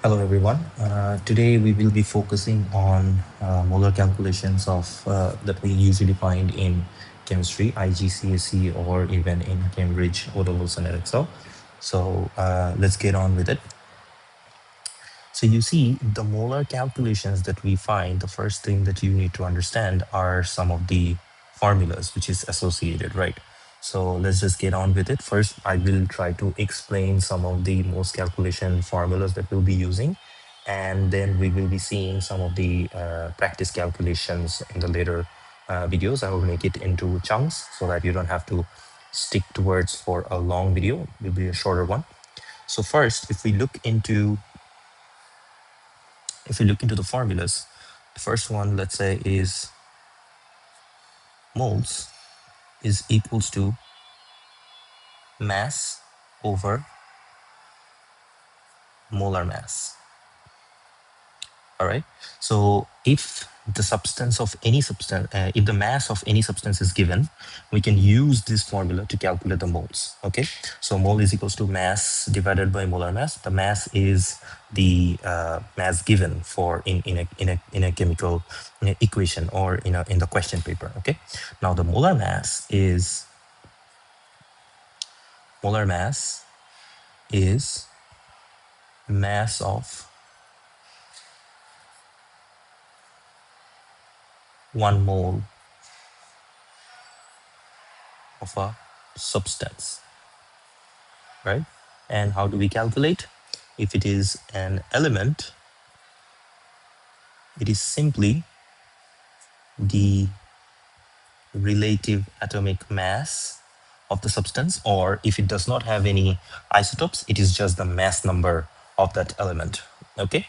Hello everyone. Today we will be focusing on molar calculations of that we usually find in chemistry, IGCSE, or even in Cambridge O levels and Edexcel. So let's get on with it. So you see the molar calculations that we find, the first thing that you need to understand are some of the formulas which is associated, right? So let's just get on with it. First, I will try to explain some of the most calculation formulas that we'll be using. And then we will be seeing some of the practice calculations in the later videos. I will make it into chunks so that you don't have to stick to words for a long video. It will be a shorter one. So first, if we look into the formulas, the first one, let's say, is moles is equals to mass over molar mass. All right. So if the substance of any substance, if the mass of any substance is given, we can use this formula to calculate the moles. Okay. So mole is equals to mass divided by molar mass. The mass is the mass given for in a chemical equation or in the question paper. Okay. Now the molar mass is mass of 1 mole of a substance, right? And how do we calculate? If it is an element, it is simply the relative atomic mass of the substance, or if it does not have any isotopes, it is just the mass number of that element. Okay.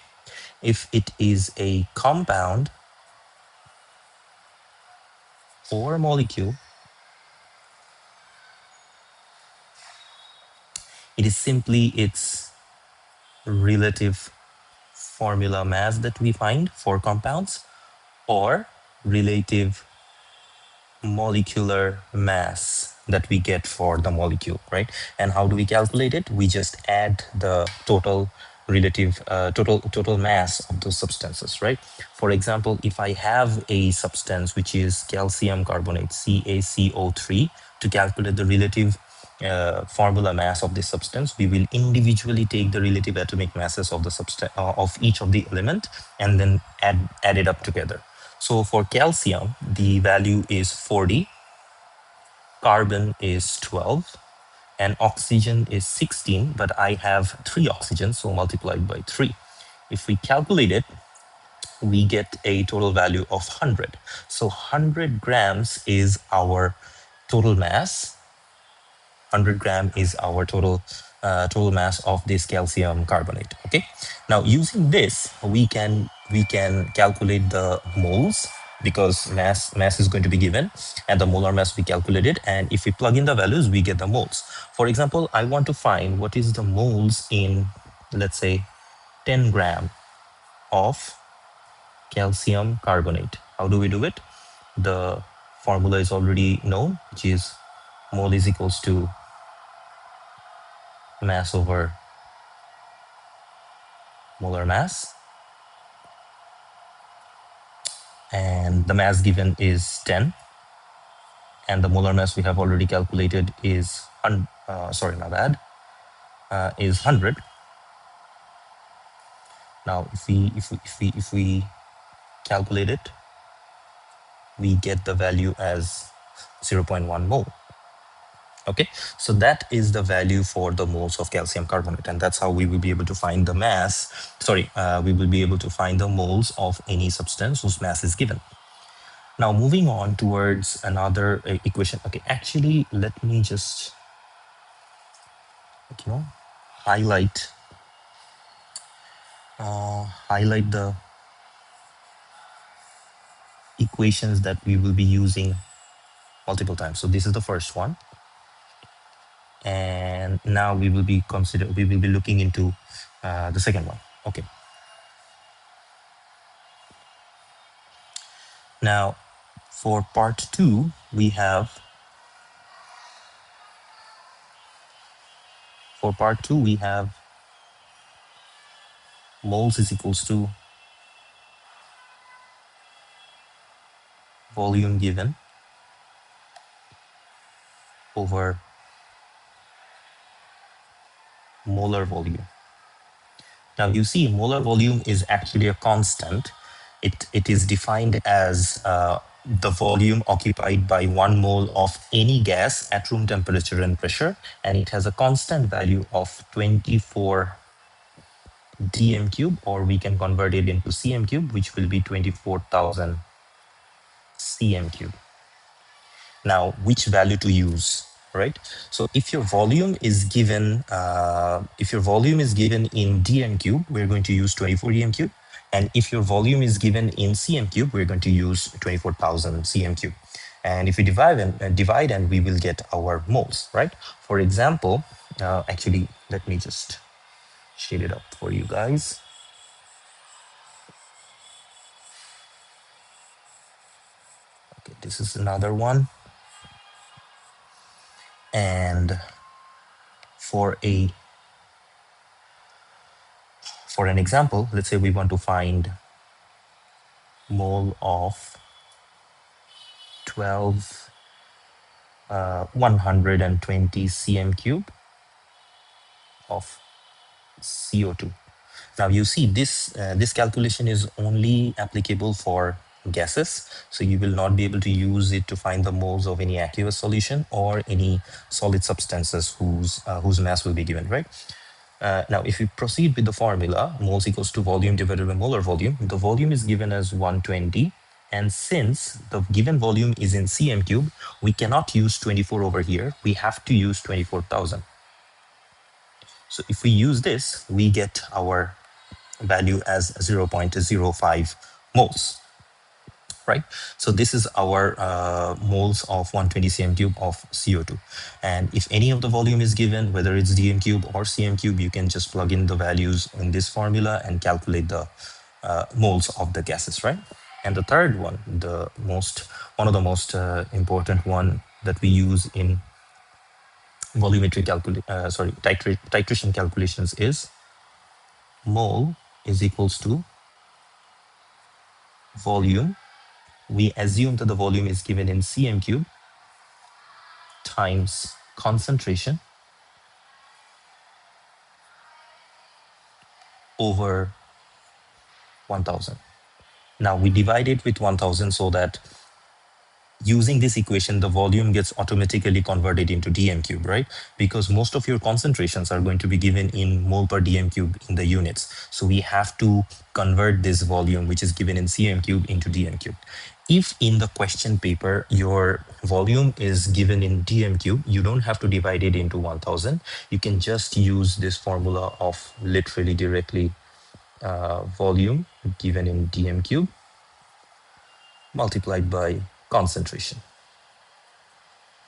If it is a compound or a molecule, it is simply its relative formula mass that we find for compounds, or relative molecular mass that we get for the molecule, right? And how do we calculate it? We just add the total relative total mass of those substances, right? For example, if I have a substance which is calcium carbonate, CaCO3, to calculate the relative formula mass of this substance, we will individually take the relative atomic masses of the substance of each of the element and then add it up together. So for calcium, the value is 40, carbon is 12, and oxygen is 16, but I have 3 oxygens, so multiplied by 3. If we calculate it, we get a total value of 100. So 100 grams is our total mass. 100 gram is our total mass of this calcium carbonate. Okay. Now using this, we can calculate the moles, because mass is going to be given and the molar mass we calculated, and if we plug in the values we get the moles. For example, I want to find what is the moles in, let's say, 10 gram of calcium carbonate. How do we do it? The formula is already known, which is mole is equals to mass over molar mass, and the mass given is 10, and the molar mass we have already calculated is sorry, my bad, is 100. Now if we calculate it, we get the value as 0.1 mole. Okay, so that is the value for the moles of calcium carbonate, and that's how we will be able to find the mass. Sorry, we will be able to find the moles of any substance whose mass is given. Now moving on towards another equation. Okay, actually, let me just highlight highlight the equations that we will be using multiple times. So this is the first one, and now we will be looking into the second one. Okay. Now for part 2, we have moles is equals to volume given over molar volume. Now you see molar volume is actually a constant. It is defined as the volume occupied by 1 mole of any gas at room temperature and pressure, and it has a constant value of 24 dm cube, or we can convert it into cm cube, which will be 24,000 cm cube. Now which value to use, right? So if your volume is given in dm cube, we're going to use 24 dm cube, and if your volume is given in cm cube, we're going to use 24,000 cm cube. And if we divide and we will get our moles, right? For example, actually let me just shade it up for you guys. Okay, this is another one. And for an example, let's say we want to find mole of 12 120 cm cube of CO2. Now you see this calculation is only applicable for gases, so you will not be able to use it to find the moles of any aqueous solution or any solid substances whose mass will be given, right? Now, if we proceed with the formula, moles equals to volume divided by molar volume, the volume is given as 120. And since the given volume is in cm cube, we cannot use 24 over here. We have to use 24,000. So if we use this, we get our value as 0.05 moles. Right? So this is our moles of 120 cm cube of CO2. And if any of the volume is given, whether it's dm cube or cm cube, you can just plug in the values in this formula and calculate the moles of the gases, right? And the third one, one of the most important one that we use in volumetric titration calculations is mole is equals to volume. We assume that the volume is given in cm cube times concentration over 1000. Now we divide it with 1000 so that using this equation, the volume gets automatically converted into dm cube, right? Because most of your concentrations are going to be given in mole per dm cube in the units. So we have to convert this volume, which is given in cm cube, into dm cube. If in the question paper, your volume is given in dm cube, you don't have to divide it into 1000. You can just use this formula of literally directly volume given in dm cube multiplied by concentration,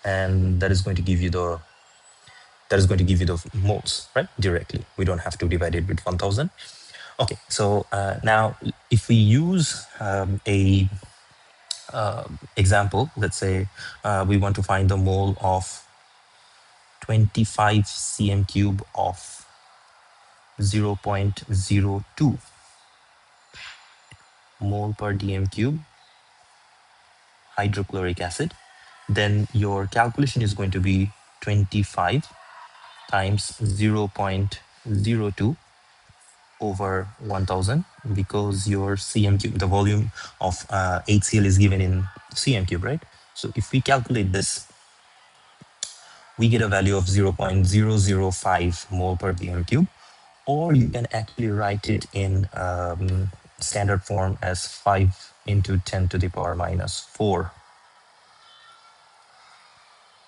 and that is going to give you the moles, right? Directly. We don't have to divide it with 1000. Okay, so now if we use a example, let's say we want to find the mole of 25 cm cube of 0.02 mole per dm cube hydrochloric acid, then your calculation is going to be 25 times 0.02 over 1000, because your cm cube, the volume of HCl is given in cm cube, right? So if we calculate this, we get a value of 0.005 mole per dm cube, or you can actually write it in standard form as 5 into 10 to the power minus 4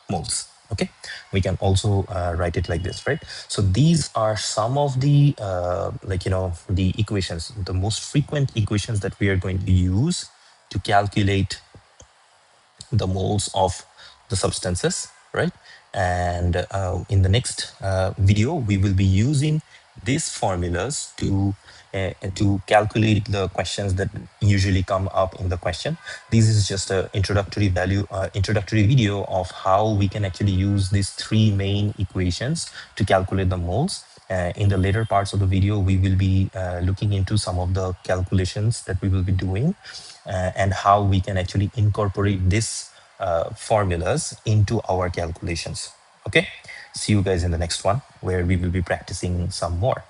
moles. Okay, we can also write it like this, right? So these are some of the the equations, the most frequent equations that we are going to use to calculate the moles of the substances, right? And in the next video, we will be using these formulas to calculate the questions that usually come up in the question. This is just an introductory video of how we can actually use these three main equations to calculate the moles. In the later parts of the video, we will be looking into some of the calculations that we will be doing and how we can actually incorporate this formulas into our calculations. Okay, see you guys in the next one where we will be practicing some more.